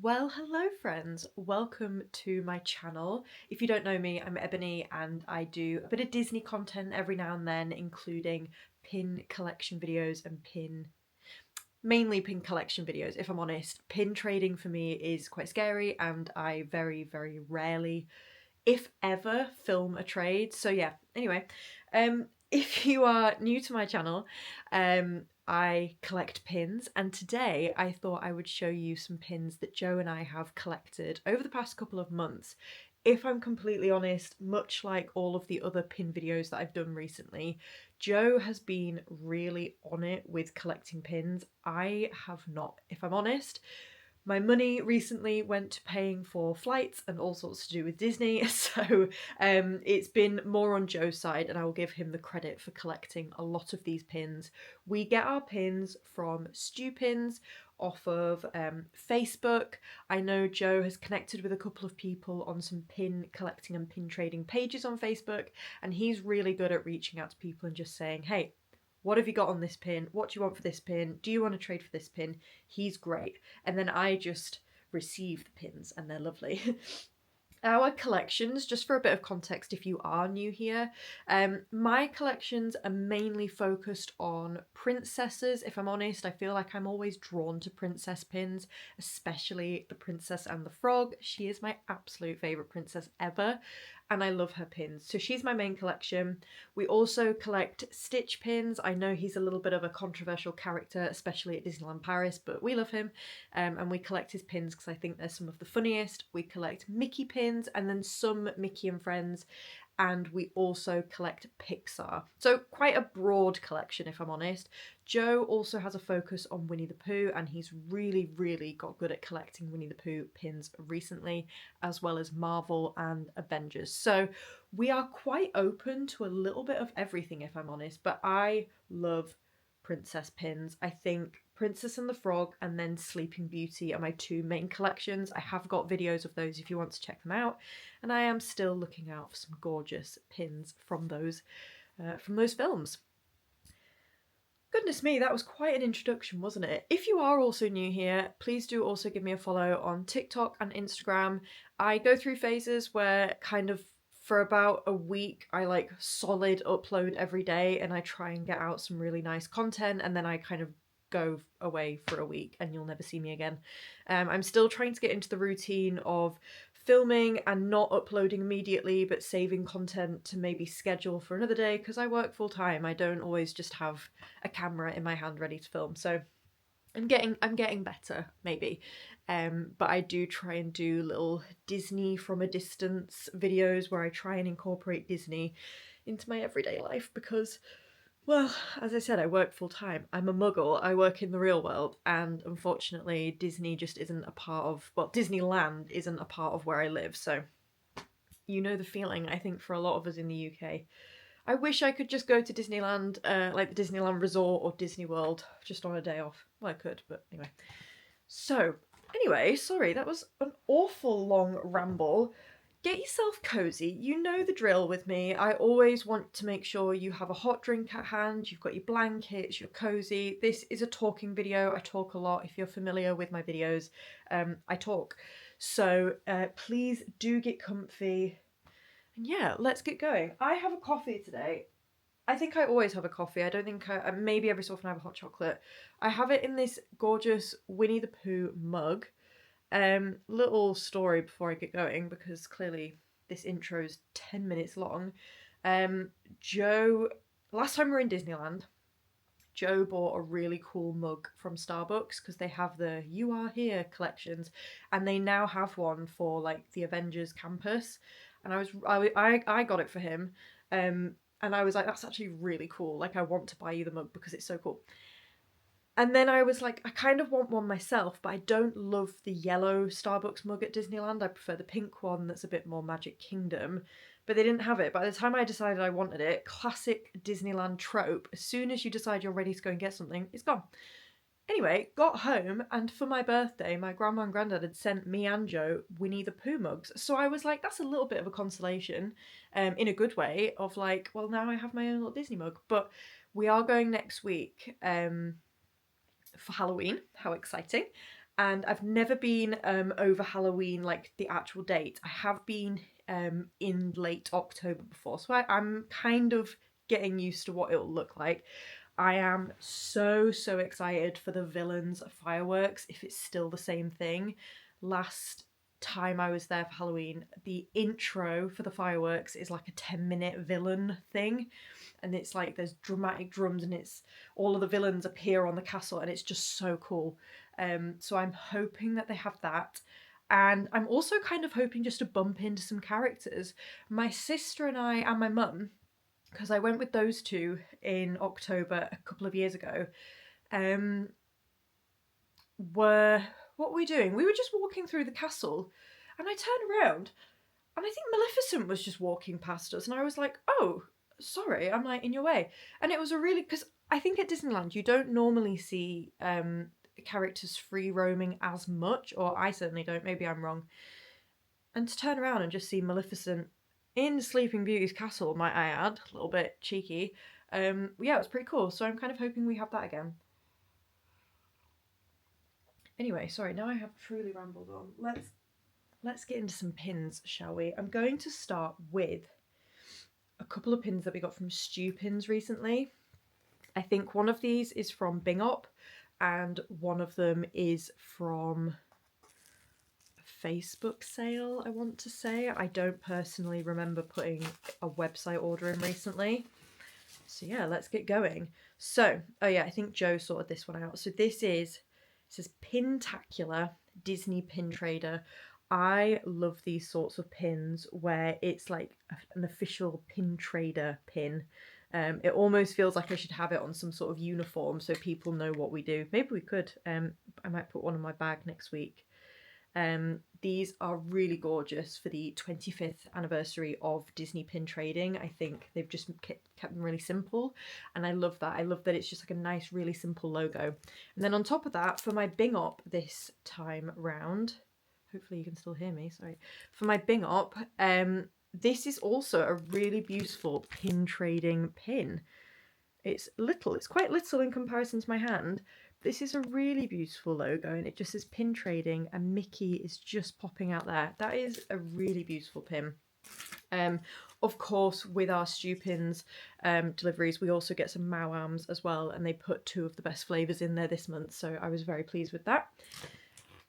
Well, hello friends, welcome to my channel. If you don't know me, I'm Ebony and I do a bit of Disney content every now and then, including pin collection videos and mainly pin collection videos, if I'm honest. Pin trading for me is quite scary and I very rarely, if ever, film a trade. So yeah, anyway, if you are new to my channel, I collect pins, and today I thought I would show you some pins that Joe and I have collected over the past couple of months. If I'm completely honest, much like all of the other pin videos that I've done recently, Joe has been really on it with collecting pins. I have not, if I'm honest. My money recently went to paying for flights and all sorts to do with Disney, so it's been more on Joe's side, and I will give him the credit for collecting a lot of these pins. We get our pins from Stupins off of Facebook. I know Joe has connected with a couple of people on some pin collecting and pin trading pages on Facebook, and he's really good at reaching out to people and just saying, hey, what have you got on this pin? What do you want for this pin? Do you want to trade for this pin? He's great. And then I just receive the pins and they're lovely. Our collections, just for a bit of context if you are new here, my collections are mainly focused on princesses. If I'm honest, I feel like I'm always drawn to princess pins, especially the Princess and the Frog. She is my absolute favourite princess ever, and I love her pins. So she's my main collection. We also collect Stitch pins. I know he's a little bit of a controversial character, especially at Disneyland Paris, but we love him. And we collect his pins because I think they're some of the funniest. We collect Mickey pins and then some Mickey and Friends, and we also collect Pixar. So quite a broad collection, if I'm honest. Joe also has a focus on Winnie the Pooh, and he's really got good at collecting Winnie the Pooh pins recently, as well as Marvel and Avengers. So we are quite open to a little bit of everything, if I'm honest, but I love princess pins. I think Princess and the Frog and then Sleeping Beauty are my two main collections. I have got videos of those if you want to check them out, and I am still looking out for some gorgeous pins from those films. Goodness me, that was quite an introduction, wasn't it? If you are also new here, please do also give me a follow on TikTok and Instagram. I go through phases where kind of for about a week I like solid upload every day and I try and get out some really nice content, and then I kind of go away for a week and you'll never see me again. I'm still trying to get into the routine of filming and not uploading immediately but saving content to maybe schedule for another day, because I work full time. I don't always just have a camera in my hand ready to film, so I'm getting better maybe. But I do try and do little Disney from a distance videos where I try and incorporate Disney into my everyday life because, well, as I said, I work full time. I'm a muggle. I work in the real world, and unfortunately Disney just isn't a part of, well, Disneyland isn't a part of where I live, so you know the feeling, I think, for a lot of us in the UK. I wish I could just go to Disneyland, like the Disneyland Resort or Disney World, just on a day off. Well, I could, but anyway. So, anyway, sorry, that was an awful long ramble. Get yourself cozy. You know the drill with me. I always want to make sure you have a hot drink at hand, you've got your blankets, you're cozy. This is a talking video. I talk a lot. If you're familiar with my videos, I talk. So please do get comfy. And yeah, let's get going. I have a coffee today. I think I always have a coffee. I don't think maybe every so often I have a hot chocolate. I have it in this gorgeous Winnie the Pooh mug. Little story before I get going, because clearly this intro's 10 minutes long. Joe, last time we were in Disneyland, Joe bought a really cool mug from Starbucks because they have the You Are Here collections, and they now have one for like the Avengers campus. And I got it for him, and I was like, that's actually really cool. Like, I want to buy you the mug because it's so cool. And then I was like, I kind of want one myself, but I don't love the yellow Starbucks mug at Disneyland. I prefer the pink one that's a bit more Magic Kingdom. But they didn't have it. By the time I decided I wanted it, classic Disneyland trope, as soon as you decide you're ready to go and get something, it's gone. Anyway, got home, and for my birthday, my grandma and granddad had sent me and Joe Winnie the Pooh mugs. So I was like, that's a little bit of a consolation, in a good way, of like, well, now I have my own little Disney mug. But we are going next week, for Halloween. How exciting. and I've never been over Halloween, like the actual date. I have been in late October before, so I'm kind of getting used to what it'll look like. I am so excited for the villains fireworks, if it's still the same thing. Last time I was there for Halloween, the intro for the fireworks is like a 10-minute villain thing, and it's like there's dramatic drums and it's all of the villains appear on the castle, and it's just so cool. So I'm hoping that they have that. And I'm also kind of hoping just to bump into some characters. My sister and I and my mum, because I went with those two in October a couple of years ago, were, what were we doing? We were just walking through the castle, and I turned around and I think Maleficent was just walking past us, and I was like, oh, sorry, I'm like in your way. And it was a really, because I think at Disneyland you don't normally see characters free roaming as much, or I certainly don't, maybe I'm wrong. And to turn around and just see Maleficent in Sleeping Beauty's castle, might I add, a little bit cheeky. Yeah, it was pretty cool. So I'm kind of hoping we have that again. Anyway, sorry, now I have truly rambled on. Let's get into some pins, shall we? I'm going to start with a couple of pins that we got from Stupins recently. I think one of these is from Bing Up, and one of them is from a Facebook sale, I want to say. I don't personally remember putting a website order in recently. So yeah, let's get going. So, oh yeah, I think Joe sorted this one out. So this says Pintacular Disney Pin Trader. I love these sorts of pins where it's like an official pin trader pin. It almost feels like I should have it on some sort of uniform so people know what we do. Maybe we could. I might put one in my bag next week. These are really gorgeous for the 25th anniversary of Disney pin trading. I think they've just kept them really simple, and I love that. I love that it's just like a nice, really simple logo. And then on top of that, for my Bing Up this time round, hopefully you can still hear me, sorry. For my Bing Up, this is also a really beautiful pin trading pin. It's quite little in comparison to my hand. This is a really beautiful logo, and it just says pin trading, and Mickey is just popping out there. That is a really beautiful pin. Of course, with our Stupins deliveries, we also get some Mawams as well, and they put 2 of the best flavours in there this month, so I was very pleased with that.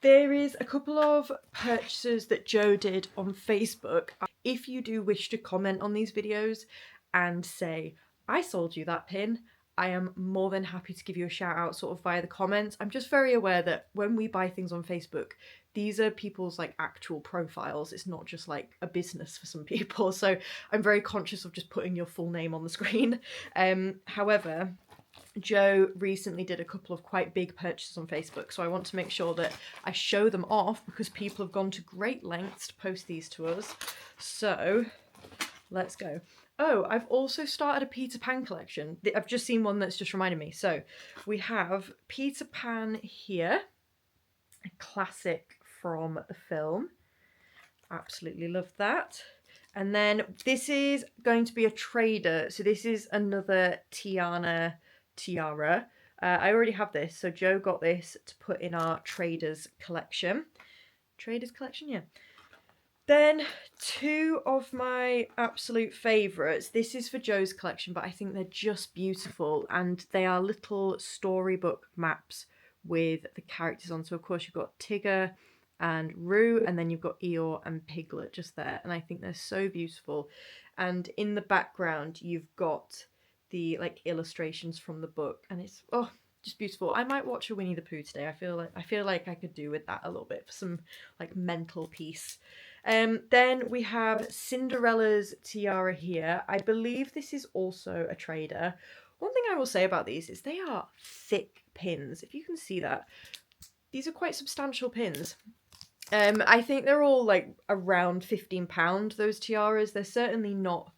There is a couple of purchases that Joe did on Facebook. If you do wish to comment on these videos and say, I sold you that pin, I am more than happy to give you a shout out sort of via the comments. I'm just very aware that when we buy things on Facebook, these are people's like actual profiles. It's not just like a business for some people. So I'm very conscious of just putting your full name on the screen. However, Joe recently did a couple of quite big purchases on Facebook, so I want to make sure that I show them off because people have gone to great lengths to post these to us. So let's go. Oh, I've also started a Peter Pan collection. I've just seen one that's just reminded me. So we have Peter Pan here, a classic from the film. Absolutely love that. And then this is going to be a trader. So this is another Tiana tiara. I already have this, so Joe got this to put in our traders collection. Traders collection, yeah. Then 2 of my absolute favourites. This is for Joe's collection, but I think they're just beautiful, and they are little storybook maps with the characters on. So of course you've got Tigger and Roo, and then you've got Eeyore and Piglet just there, and I think they're so beautiful. And in the background you've got the like illustrations from the book, and it's just beautiful. I might watch a Winnie the Pooh today. I feel like I could do with that a little bit for some like mental peace. Then we have Cinderella's tiara here. I believe this is also a trader. One thing I will say about these is they are thick pins. If you can see that, these are quite substantial pins. I think they're all like around £15, those tiaras. They're certainly not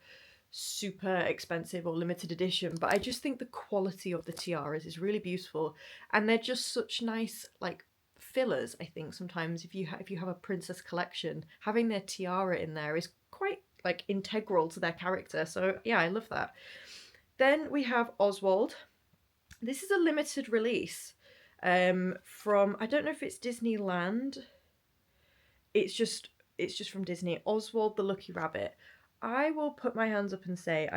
super expensive or limited edition, but I just think the quality of the tiaras is really beautiful, and they're just such nice like fillers. I think sometimes if you have a princess collection, having their tiara in there is quite like integral to their character. So yeah, I love that. Then we have Oswald. This is a limited release. From, I don't know if it's Disneyland. It's just from Disney. Oswald the Lucky Rabbit. I will put my hands up and say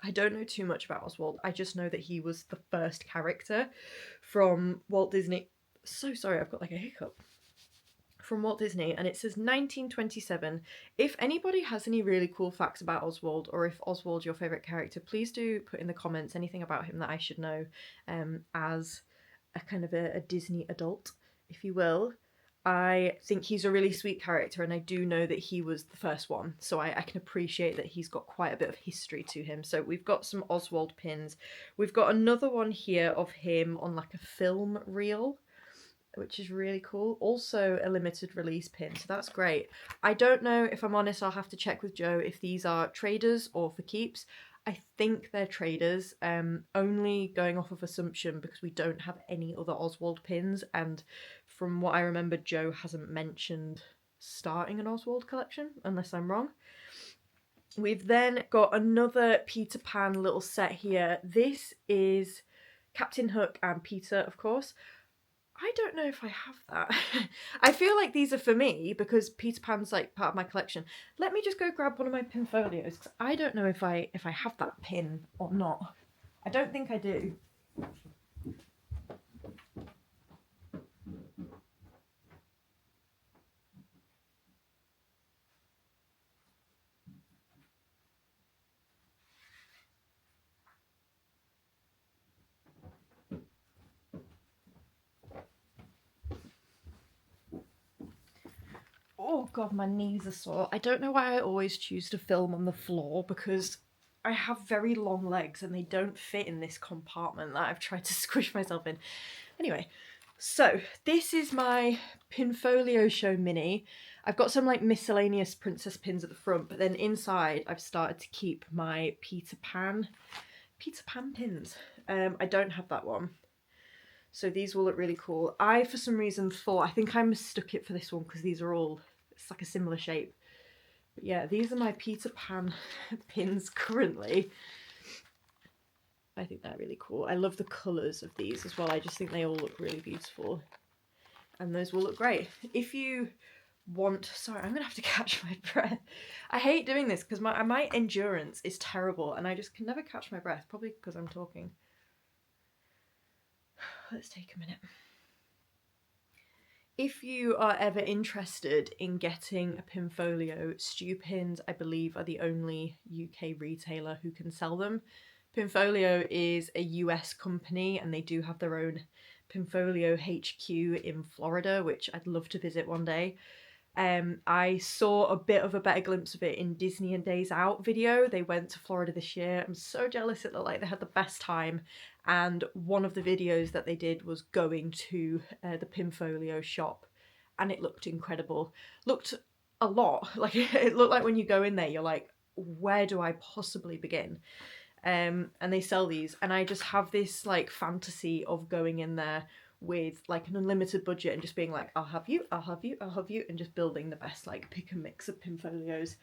I don't know too much about Oswald. I just know that he was the first character from Walt Disney. So sorry, I've got like a hiccup. From Walt Disney, and it says 1927. If anybody has any really cool facts about Oswald, or if Oswald's your favourite character, please do put in the comments anything about him that I should know, as a kind of a Disney adult, if you will. I think he's a really sweet character, and I do know that he was the first one, so I can appreciate that he's got quite a bit of history to him. So we've got some Oswald pins. We've got another one here of him on like a film reel, which is really cool. Also a limited release pin, so that's great. I don't know, if I'm honest, I'll have to check with Joe if these are traders or for keeps. I think they're traders, only going off of assumption because we don't have any other Oswald pins, and from what I remember, Joe hasn't mentioned starting an Oswald collection, unless I'm wrong. We've then got another Peter Pan little set here. This is Captain Hook and Peter, of course. I don't know if I have that. I feel like these are for me because Peter Pan's like part of my collection. Let me just go grab one of my pin folios because I don't know if I have that pin or not. I don't think I do. Oh god, my knees are sore. I don't know why I always choose to film on the floor because I have very long legs and they don't fit in this compartment that I've tried to squish myself in. Anyway, so this is my Pinfolio Show mini. I've got some like miscellaneous princess pins at the front, but then inside I've started to keep my Peter Pan pins. I don't have that one. So these will look really cool. I, for some reason, thought, I think I mistook it for this one because these are all, it's like a similar shape. But yeah, these are my Peter Pan pins currently. I think they're really cool. I love the colours of these as well. I just think they all look really beautiful. And those will look great. If you want, sorry, I'm going to have to catch my breath. I hate doing this because my endurance is terrible and I just can never catch my breath, probably because I'm talking. Let's take a minute. If you are ever interested in getting a Pinfolio, Stupins, I believe, are the only UK retailer who can sell them. Pinfolio is a US company and they do have their own Pinfolio HQ in Florida, which I'd love to visit one day. I saw a bit of a better glimpse of it in Disney and Days Out video. They went to Florida this year. I'm so jealous. It looked like they had the best time. And one of the videos that they did was going to the Pinfolio shop and it looked incredible. Looked a lot. Like it looked like when you go in there, you're like, where do I possibly begin? And they sell these and I just have this like fantasy of going in there with like an unlimited budget and just being like, I'll have you, I'll have you, I'll have you, and just building the best like pick and mix of Pinfolios.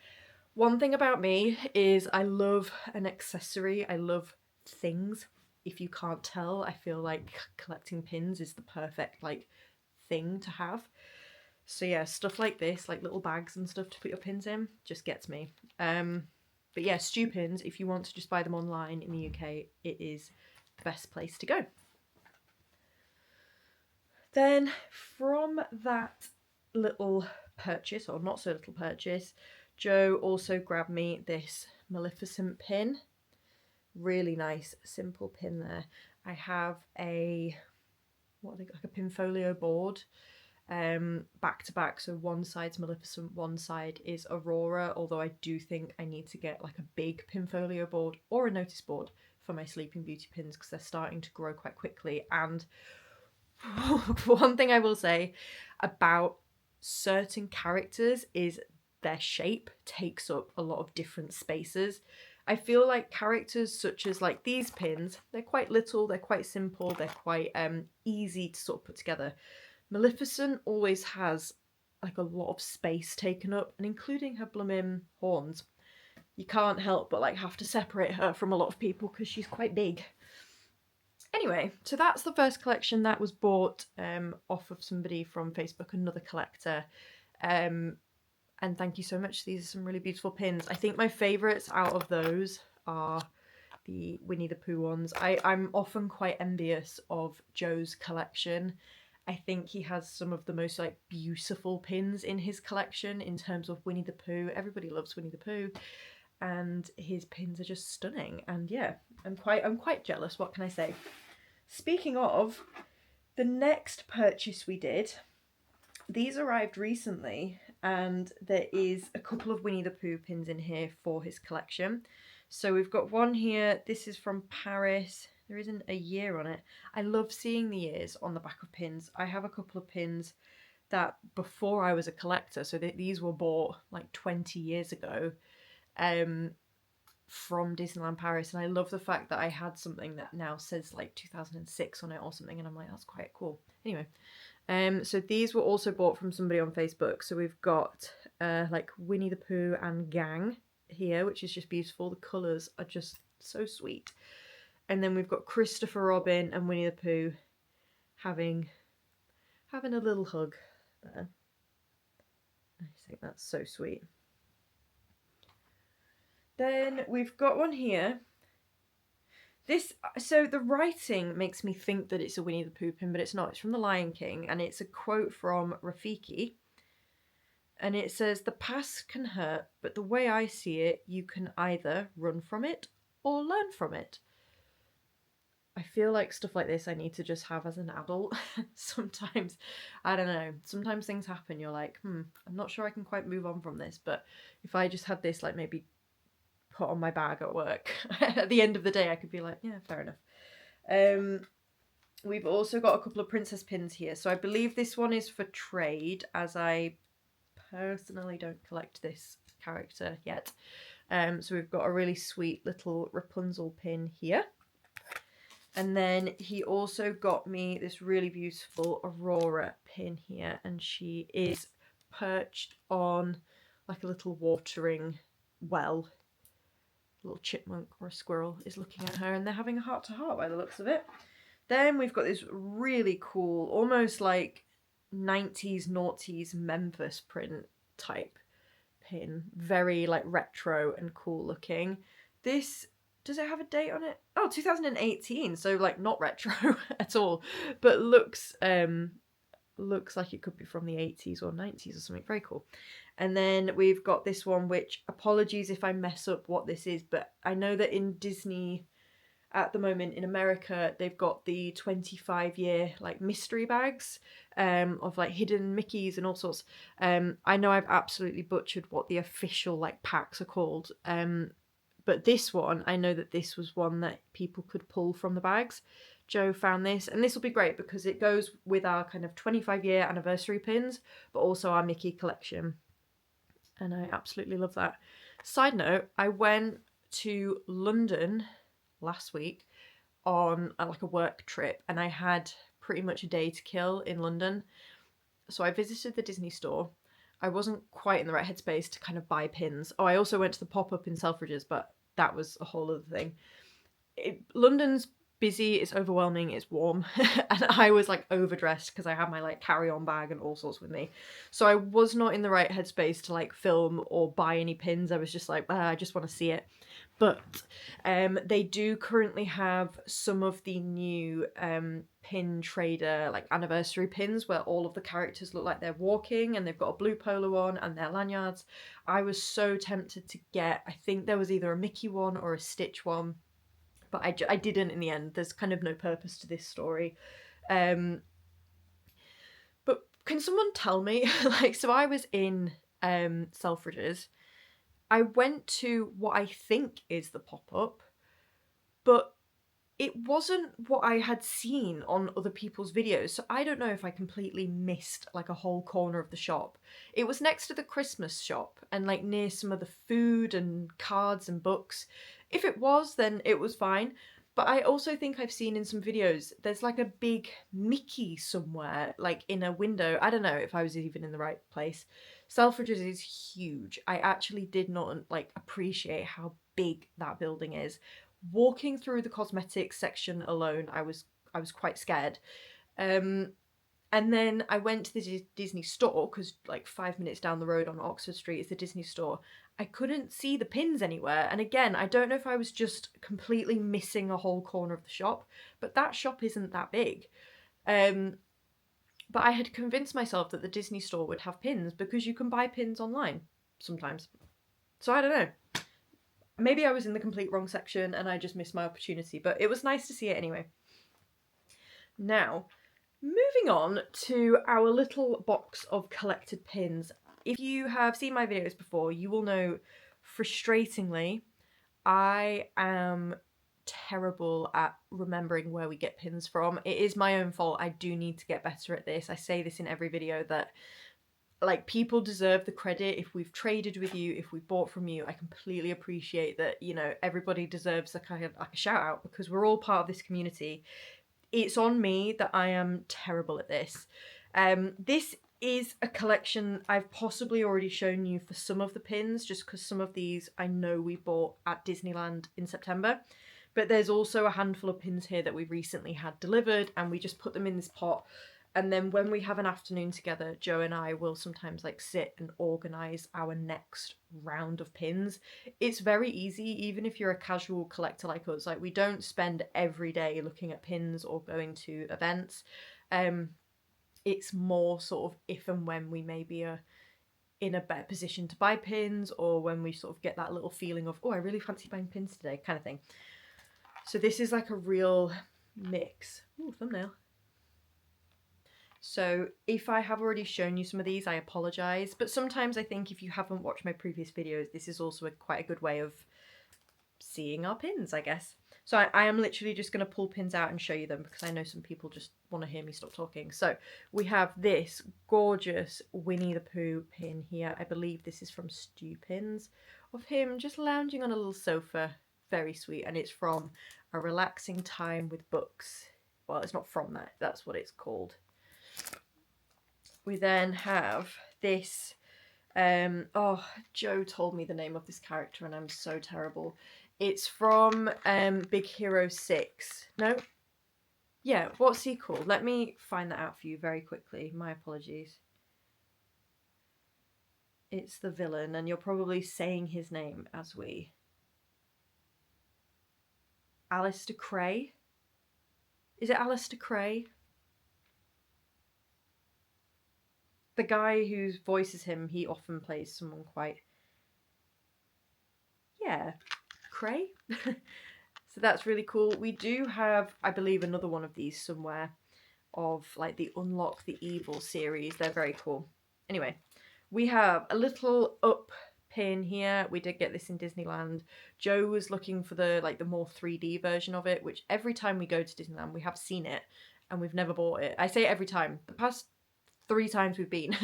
One thing about me is I love an accessory. I love things. If you can't tell, I feel like collecting pins is the perfect like thing to have. So yeah, stuff like this, like little bags and stuff to put your pins in, just gets me. But yeah, Stupins, if you want to just buy them online in the UK, it is the best place to go. Then from that little purchase, or not so little purchase, Joe also grabbed me this Maleficent pin. Really nice, simple pin there. I have a, what are they, like a Pinfolio board, back to back. So one side's Maleficent, one side is Aurora, although I do think I need to get like a big Pinfolio board or a notice board for my Sleeping Beauty pins because they're starting to grow quite quickly. And one thing I will say about certain characters is their shape takes up a lot of different spaces. I feel like characters such as like these pins, they're quite little, they're quite simple, they're quite easy to sort of put together. Maleficent always has like a lot of space taken up, and including her blooming horns. You can't help but like have to separate her from a lot of people because she's quite big. Anyway, so that's the first collection that was bought off of somebody from Facebook, another collector. And thank you so much. These are some really beautiful pins. I think my favourites out of those are the Winnie the Pooh ones. I'm often quite envious of Joe's collection. I think he has some of the most like beautiful pins in his collection in terms of Winnie the Pooh. Everybody loves Winnie the Pooh, and his pins are just stunning. And yeah, I'm quite jealous. What can I say? Speaking of, the next purchase we did, these arrived recently, and there is a couple of Winnie the Pooh pins in here for his collection. So we've got one here. This is from Paris. There isn't a year on it. I love seeing the years on the back of pins. I have a couple of pins that before I was a collector, so these were bought like 20 years ago, from Disneyland Paris, and I love the fact that I had something that now says like 2006 on it or something, and I'm like, that's quite cool. Anyway, so these were also bought from somebody on Facebook. So we've got like Winnie the Pooh and Gang here, which is just beautiful. The colours are just so sweet. And then we've got Christopher Robin and Winnie the Pooh having a little hug there. I think that's so sweet. Then we've got one here. So the writing makes me think that it's a Winnie the Pooh pin, but it's not. It's from The Lion King, and it's a quote from Rafiki. And it says, "The past can hurt, but the way I see it, you can either run from it or learn from it." I feel like stuff like this I need to just have as an adult. Sometimes, I don't know, sometimes things happen, you're like, I'm not sure I can quite move on from this, but if I just had this like maybe put on my bag at work, at the end of the day I could be like, yeah, fair enough. We've also got a couple of princess pins here. So I believe this one is for trade, as I personally don't collect this character yet. So we've got a really sweet little Rapunzel pin here. And then he also got me this really beautiful Aurora pin here, and she is perched on like a little watering well. A little chipmunk or a squirrel is looking at her, and they're having a heart-to-heart by the looks of it. Then we've got this really cool, almost like 90s, noughties Memphis print type pin. Very like retro and cool looking. This, does it have a date on it? Oh, 2018, so like not retro at all, but looks like it could be from the 80s or 90s or something. Very cool. And then we've got this one, which, apologies if I mess up what this is, but I know that in Disney at the moment in America, they've got the 25-year like mystery bags of like hidden Mickeys and all sorts. I know I've absolutely butchered what the official like packs are called. But this one, I know that this was one that people could pull from the bags. Joe found this, and this will be great because it goes with our kind of 25-year anniversary pins, but also our Mickey collection. And I absolutely love that. Side note, I went to London last week on like a work trip, and I had pretty much a day to kill in London. So I visited the Disney store. I wasn't quite in the right headspace to kind of buy pins. Oh, I also went to the pop-up in Selfridges, but that was a whole other thing. London's busy, it's overwhelming, it's warm, and I was like overdressed because I had my like carry-on bag and all sorts with me. So I was not in the right headspace to like film or buy any pins. I was just like, I just want to see it. But they do currently have some of the new pin trader like anniversary pins where all of the characters look like they're walking, and they've got a blue polo on and their lanyards. I was so tempted to get, I think there was either a Mickey one or a Stitch one, but I didn't in the end. There's kind of no purpose to this story. But can someone tell me, like, so I was in Selfridges. I went to what I think is the pop-up, but it wasn't what I had seen on other people's videos. So I don't know if I completely missed like a whole corner of the shop. It was next to the Christmas shop and like near some of the food and cards and books. If it was, then it was fine. But I also think I've seen in some videos, there's like a big Mickey somewhere, like in a window. I don't know if I was even in the right place. Selfridges is huge. I actually did not like appreciate how big that building is. Walking through the cosmetics section alone, I was quite scared. And then I went to the Disney store, because like 5 minutes down the road on Oxford Street is the Disney store. I couldn't see the pins anywhere. And again, I don't know if I was just completely missing a whole corner of the shop, but that shop isn't that big. But I had convinced myself that the Disney store would have pins because you can buy pins online sometimes. So I don't know. Maybe I was in the complete wrong section and I just missed my opportunity, but it was nice to see it anyway. Now, moving on to our little box of collected pins. If you have seen my videos before, you will know, frustratingly, I am terrible at remembering where we get pins from. It is my own fault. I do need to get better at this. I say this in every video that, like, people deserve the credit if we've traded with you, if we bought from you. I completely appreciate that, you know, everybody deserves a kind of like a shout out because we're all part of this community. It's on me that I am terrible at this. This is a collection I've possibly already shown you for some of the pins, just because some of these I know we bought at Disneyland in September. But there's also a handful of pins here that we recently had delivered, and we just put them in this pot. And then when we have an afternoon together, Joe and I will sometimes like sit and organise our next round of pins. It's very easy, even if you're a casual collector like us. Like, we don't spend every day looking at pins or going to events. It's more sort of if and when we maybe are in a better position to buy pins, or when we sort of get that little feeling of, oh, I really fancy buying pins today, kind of thing. So this is like a real mix. Ooh, thumbnail. So if I have already shown you some of these, I apologise. But sometimes I think if you haven't watched my previous videos, this is also quite a good way of seeing our pins, I guess. So I am literally just going to pull pins out and show you them because I know some people just want to hear me stop talking. So we have this gorgeous Winnie the Pooh pin here. I believe this is from Stupins, of him just lounging on a little sofa. Very sweet. And it's from A Relaxing Time with Books. Well, it's not from that. That's what it's called. We then have this, oh, Joe told me the name of this character and I'm so terrible. It's from Big Hero 6. No? Yeah, what's he called? Let me find that out for you very quickly. My apologies. It's the villain, and you're probably saying his name as we. Alistair Cray? Is it Alistair Cray? The guy who voices him, he often plays someone quite... Yeah, Cray? So that's really cool. We do have, I believe, another one of these somewhere, of like the Unlock the Evil series. They're very cool. Anyway, we have a little up pin here. We did get this in Disneyland. Joe was looking for the more 3D version of it, which every time we go to Disneyland we have seen it and we've never bought it. I say every time. The past 3 times we've been.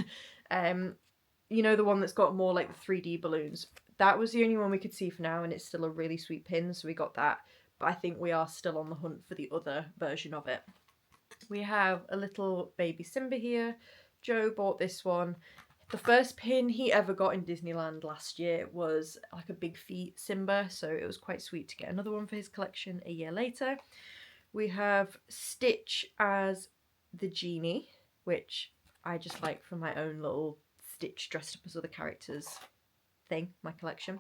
You know, the one that's got more like the 3D balloons. That was the only one we could see for now, and it's still a really sweet pin, so we got that. But I think we are still on the hunt for the other version of it. We have a little baby Simba here. Joe bought this one. The first pin he ever got in Disneyland last year was like a Big Feet Simba, so it was quite sweet to get another one for his collection a year later. We have Stitch as the genie, which I just like for my own little Stitch dressed up as other characters thing, my collection.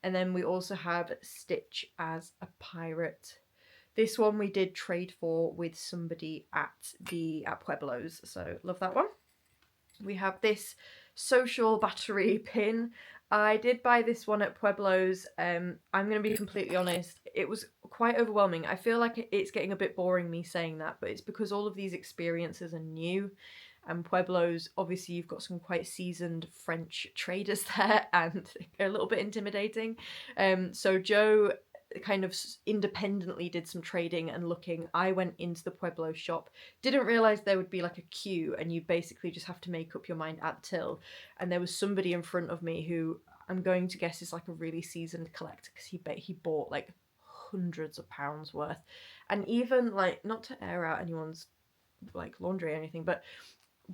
And then we also have Stitch as a pirate. This one we did trade for with somebody at Pueblo's, so love that one. We have this social battery pin. I did buy this one at Pueblo's. I'm going to be completely honest, it was quite overwhelming. I feel like it's getting a bit boring me saying that, but it's because all of these experiences are new. And Pueblo's, obviously you've got some quite seasoned French traders there and they're a little bit intimidating. So Joe kind of independently did some trading and looking. I went into the Pueblo shop, didn't realise there would be like a queue and you basically just have to make up your mind at the till. And there was somebody in front of me who I'm going to guess is like a really seasoned collector because he bought like hundreds of pounds worth. And even like, not to air out anyone's like laundry or anything, but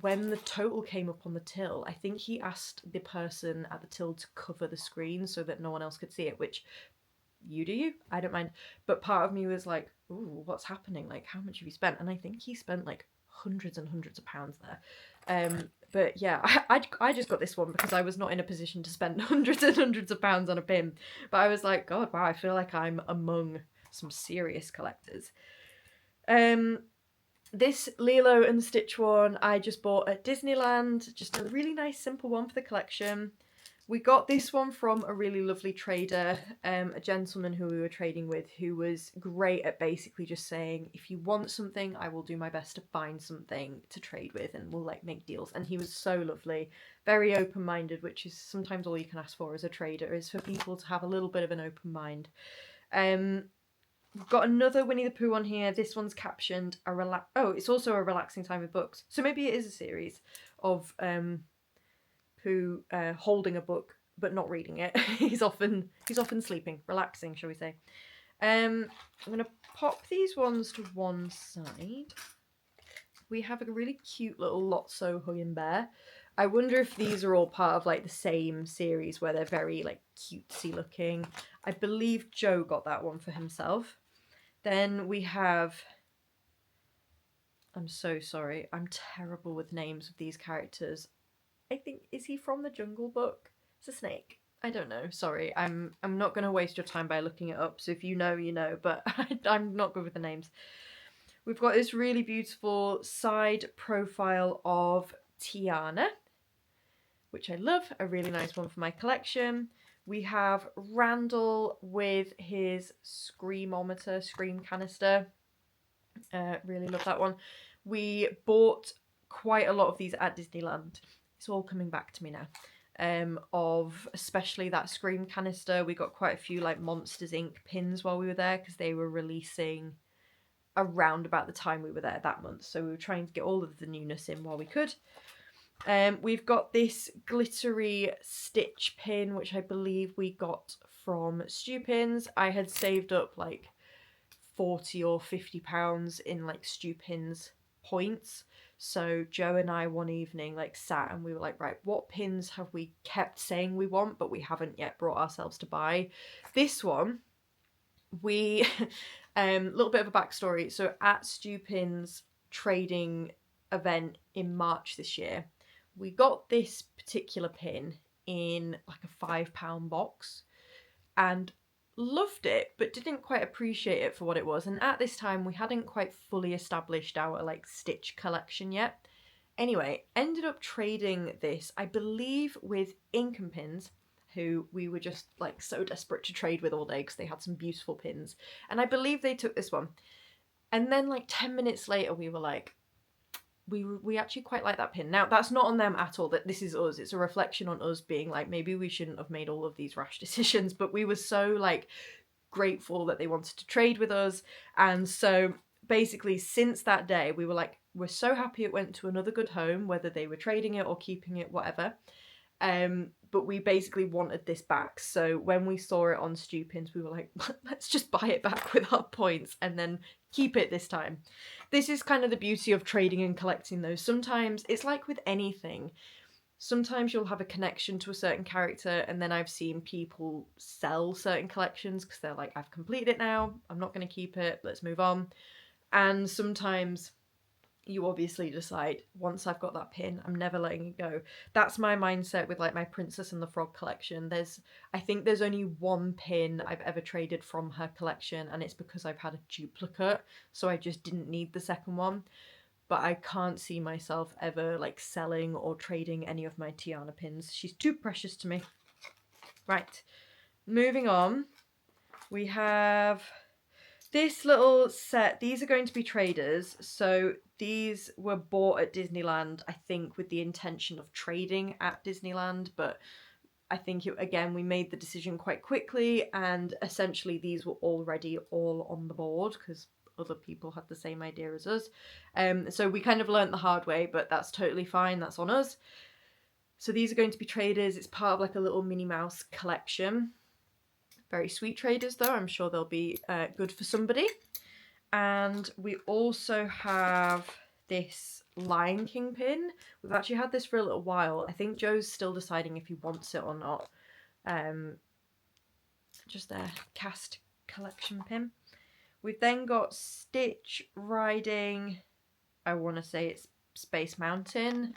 when the total came up on the till, I think he asked the person at the till to cover the screen so that no one else could see it, which you do you, I don't mind. But part of me was like, ooh, what's happening? Like, how much have you spent? And I think he spent like hundreds and hundreds of pounds there. But yeah, I just got this one because I was not in a position to spend hundreds and hundreds of pounds on a pin. But I was like, God, wow, I feel like I'm among some serious collectors. This Lilo and Stitch one I just bought at Disneyland, just a really nice simple one for the collection. We got this one from a really lovely trader, a gentleman who we were trading with, who was great at basically just saying, if you want something, I will do my best to find something to trade with, and we'll like make deals. And he was so lovely, very open-minded, which is sometimes all you can ask for as a trader, is for people to have a little bit of an open mind. We've got another Winnie the Pooh one here. This one's captioned it's also a relaxing time with books. So maybe it is a series of Pooh holding a book but not reading it. he's often sleeping, relaxing, shall we say. I'm gonna pop these ones to one side. We have a really cute little Lotso Hugging Bear. I wonder if these are all part of like the same series where they're very like cutesy looking. I believe Joe got that one for himself. Then we have, I'm so sorry, I'm terrible with names of these characters. I think, is he from the Jungle Book? It's a snake. I don't know, sorry. I'm not going to waste your time by looking it up, so if you know, you know, but I'm not good with the names. We've got this really beautiful side profile of Tiana, which I love, a really nice one for my collection. We have Randall with his scream canister. Really love that one. We bought quite a lot of these at Disneyland. It's all coming back to me now. Of especially that scream canister. We got quite a few like Monsters Inc. pins while we were there because they were releasing around about the time we were there that month. So we were trying to get all of the newness in while we could. We've got this glittery Stitch pin, which I believe we got from Stupins. I had saved up like 40 or 50 pounds in like Stupins points. So Joe and I one evening like sat and we were like, right, what pins have we kept saying we want but we haven't yet brought ourselves to buy? This one, we little bit of a backstory. So at Stupins trading event in March this year, we got this particular pin in like a £5 box and loved it, but didn't quite appreciate it for what it was. And at this time, we hadn't quite fully established our like Stitch collection yet. Anyway, ended up trading this, I believe, with Ink and Pins, who we were just like so desperate to trade with all day because they had some beautiful pins. And I believe they took this one. And then like 10 minutes later, we were like, we actually quite like that pin. Now, that's not on them at all, that this is us. It's a reflection on us being like, maybe we shouldn't have made all of these rash decisions, but we were so like grateful that they wanted to trade with us. And so basically since that day, we were like, we're so happy it went to another good home, whether they were trading it or keeping it, whatever. But we basically wanted this back. So when we saw it on Stupins, we were like, let's just buy it back with our points and then keep it this time. This is kind of the beauty of trading and collecting those. Sometimes it's like with anything. Sometimes you'll have a connection to a certain character, and then I've seen people sell certain collections because they're like, I've completed it now, I'm not going to keep it, let's move on. And sometimes you obviously decide, once I've got that pin, I'm never letting it go. That's my mindset with like my Princess and the Frog collection. I think there's only one pin I've ever traded from her collection, and it's because I've had a duplicate, so I just didn't need the second one. But I can't see myself ever like selling or trading any of my Tiana pins. She's too precious to me. Right, moving on. We have this little set. These are going to be traders. So these were bought at Disneyland, I think, with the intention of trading at Disneyland. But I think, again, we made the decision quite quickly. And essentially, these were already all on the board because other people had the same idea as us. So we kind of learnt the hard way, but that's totally fine. That's on us. So these are going to be traders. It's part of like a little Minnie Mouse collection. Very sweet traders though. I'm sure they'll be good for somebody. And we also have this Lion King pin. We've actually had this for a little while. I think Joe's still deciding if he wants it or not. just their cast collection pin. We've then got Stitch riding, I want to say it's Space Mountain.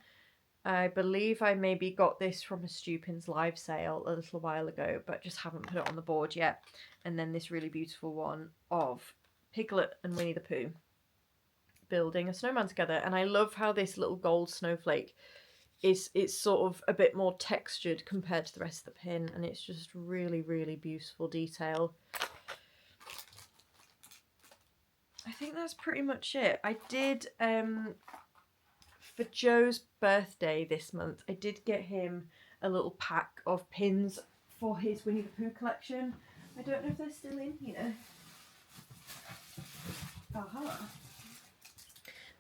I believe I maybe got this from a Stupins live sale a little while ago, but just haven't put it on the board yet. And then this really beautiful one of Piglet and Winnie the Pooh building a snowman together. And I love how this little gold snowflake it's sort of a bit more textured compared to the rest of the pin, and it's just really, really beautiful detail. I think that's pretty much it. I did, for Joe's birthday this month, I did get him a little pack of pins for his Winnie the Pooh collection. I don't know if they're still in here. Aha.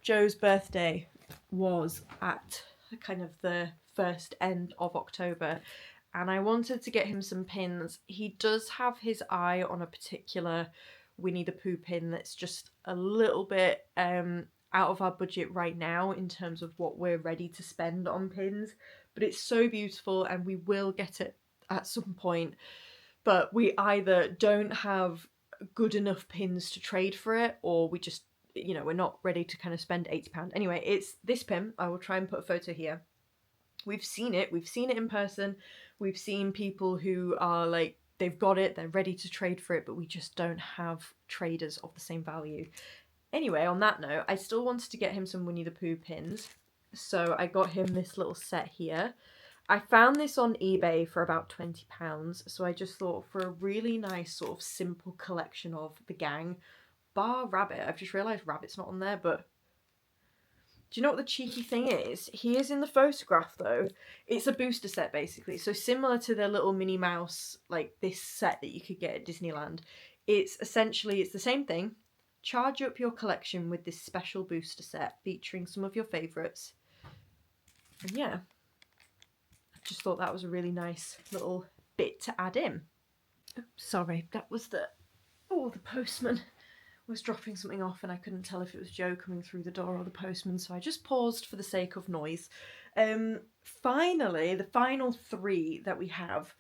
Joe's birthday was at kind of the first end of October, and I wanted to get him some pins. He does have his eye on a particular Winnie the Pooh pin that's just a little bit out of our budget right now in terms of what we're ready to spend on pins, but it's so beautiful and we will get it at some point, but we either don't have good enough pins to trade for it, or we just, you know, we're not ready to kind of spend £80. Anyway, it's this pin. I will try and put a photo here. We've seen it in person. We've seen people who are like, they've got it, they're ready to trade for it, but we just don't have traders of the same value. Anyway, on that note, I still wanted to get him some Winnie the Pooh pins, so I got him this little set here. I found this on eBay for about £20, so I just thought for a really nice sort of simple collection of the gang, bar Rabbit. I've just realised Rabbit's not on there, but do you know what the cheeky thing is? He is in the photograph though. It's a booster set basically, so similar to the little Minnie Mouse, like this set that you could get at Disneyland. It's essentially, it's the same thing. Charge up your collection with this special booster set featuring some of your favourites. And yeah, I just thought that was a really nice little bit to add in. Oh, sorry, that was the postman was dropping something off and I couldn't tell if it was Joe coming through the door or the postman, so I just paused for the sake of noise. Finally, the final three that we have.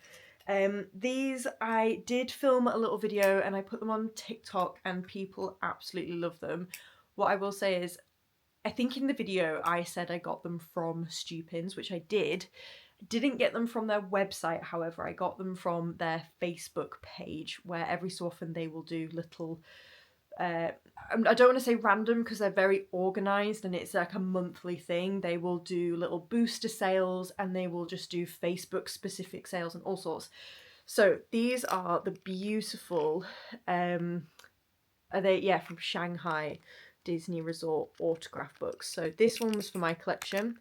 These I did film a little video and I put them on TikTok and people absolutely love them. What I will say is, I think in the video I said I got them from Stupins, which I did. Didn't get them from their website, however, I got them from their Facebook page, where every so often they will do little I don't want to say random because they're very organised and it's like a monthly thing. They will do little booster sales and they will just do Facebook specific sales and all sorts. So these are the beautiful, from Shanghai Disney Resort autograph books. So this one was for my collection.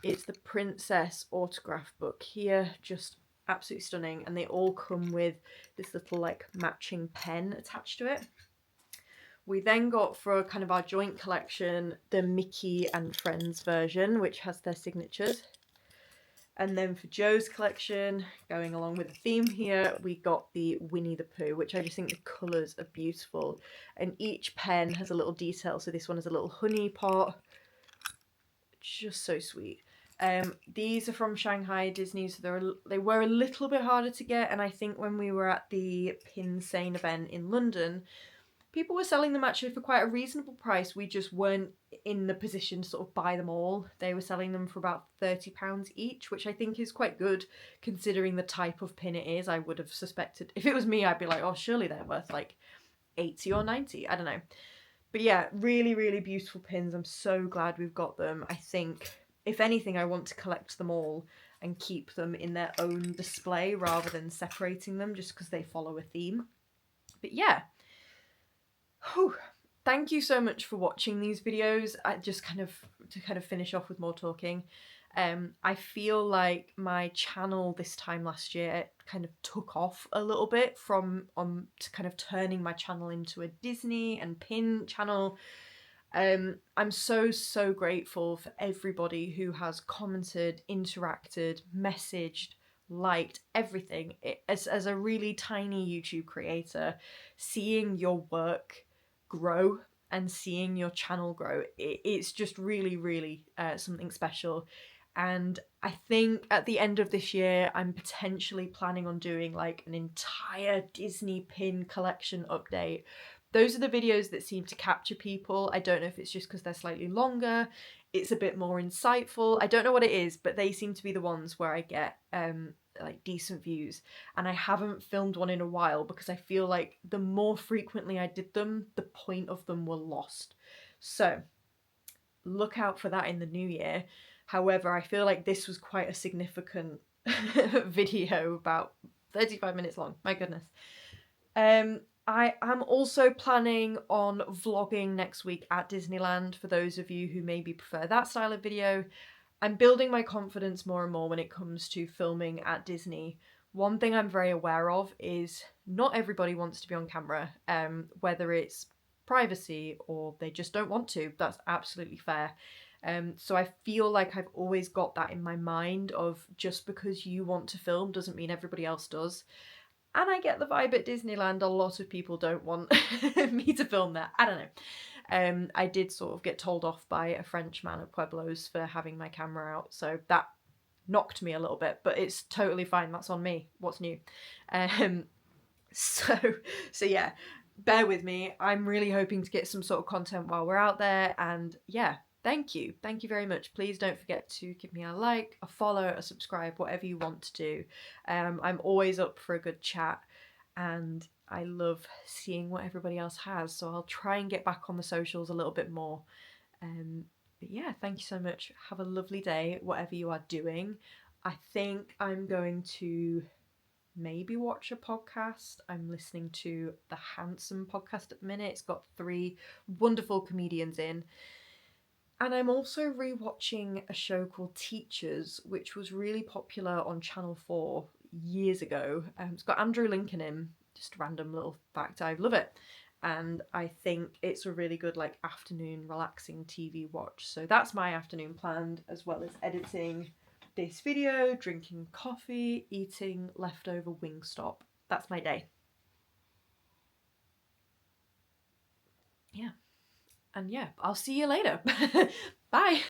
It's the Princess autograph book here, just absolutely stunning. And they all come with this little like matching pen attached to it. We then got, for kind of our joint collection, the Mickey and Friends version, which has their signatures. And then for Joe's collection, going along with the theme here, we got the Winnie the Pooh, which I just think the colours are beautiful. And each pen has a little detail. So this one has a little honey pot. Just so sweet. These are from Shanghai Disney, so they were a little bit harder to get. And I think when we were at the Pinsane event in London, people were selling them actually for quite a reasonable price. We just weren't in the position to sort of buy them all. They were selling them for about £30 each, which I think is quite good considering the type of pin it is. I would have suspected, if it was me, I'd be like, oh, surely they're worth like 80 or 90. I don't know. But yeah, really, really beautiful pins. I'm so glad we've got them. I think, if anything, I want to collect them all and keep them in their own display rather than separating them just because they follow a theme. But yeah. Whew. Thank you so much for watching these videos. To kind of finish off with more talking, I feel like my channel this time last year kind of took off a little bit from to kind of turning my channel into a Disney and pin channel. I'm so grateful for everybody who has commented, interacted, messaged, liked, everything. As a really tiny YouTube creator, seeing your work grow and seeing your channel grow, it's just really something special. And I think at the end of this year, I'm potentially planning on doing like an entire Disney pin collection update. Those are the videos that seem to capture people. I don't know if it's just because they're slightly longer, it's a bit more insightful. I don't know what it is, but they seem to be the ones where I get like decent views. And I haven't filmed one in a while because I feel like the more frequently I did them, the point of them were lost. So look out for that in the new year. However, I feel like this was quite a significant video, about 35 minutes long. My goodness. I am also planning on vlogging next week at Disneyland, for those of you who maybe prefer that style of video. I'm building my confidence more and more when it comes to filming at Disney. One thing I'm very aware of is not everybody wants to be on camera, whether it's privacy or they just don't want to. That's absolutely fair. So I feel like I've always got that in my mind of, just because you want to film doesn't mean everybody else does. And I get the vibe at Disneyland, a lot of people don't want me to film there. I don't know. I did sort of get told off by a French man at Pueblo's for having my camera out, so that knocked me a little bit, but it's totally fine. That's on me. What's new? So yeah, bear with me. I'm really hoping to get some sort of content while we're out there, and yeah, thank you very much. Please don't forget to give me a like, a follow, a subscribe, whatever you want to do. I'm always up for a good chat, and I love seeing what everybody else has, so I'll try and get back on the socials a little bit more. But yeah, thank you so much. Have a lovely day, whatever you are doing. I think I'm going to maybe watch a podcast. I'm listening to the Handsome podcast at the minute. It's got 3 wonderful comedians in. And I'm also rewatching a show called Teachers, which was really popular on Channel 4 years ago. It's got Andrew Lincoln in, just a random little fact. I love it. And I think it's a really good like afternoon relaxing TV watch. So that's my afternoon planned, as well as editing this video, drinking coffee, eating leftover Wingstop. That's my day. Yeah. And yeah, I'll see you later. Bye.